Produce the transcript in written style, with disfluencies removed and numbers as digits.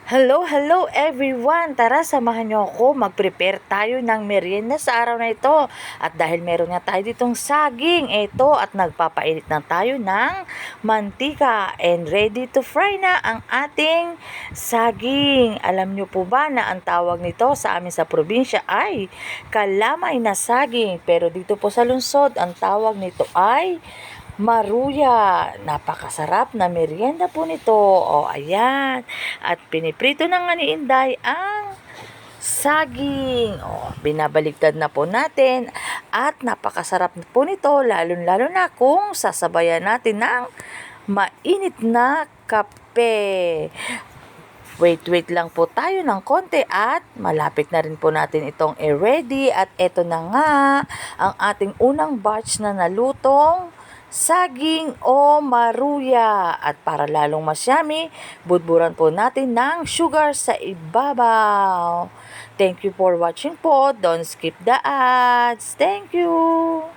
Hello, hello everyone! Tara, samahan niyo ako. Mag-prepare tayo ng merienda sa araw na ito. At dahil meron nga tayo ditong saging, ito, at nagpapainit na tayo ng mantika. And ready to fry na ang ating saging. Alam niyo po ba na ang tawag nito sa amin sa probinsya ay kalamay na saging. Pero dito po sa lungsod, ang tawag nito ay maruya. Napakasarap na merienda po nito. O, ayan. At piniprito na nga ni Inday ang saging. O, binabaligtad na po natin. At napakasarap po nito, lalo-lalo na kung sasabayan natin ng mainit na kape. Wait lang po tayo ng konti at malapit na rin po natin itong i-ready. At eto na nga ang ating unang batch na nalutong saging o maruya. At para lalong mas yummy, budburan po natin ng sugar sa ibabaw. Thank you for watching po. Don't skip the ads. Thank you.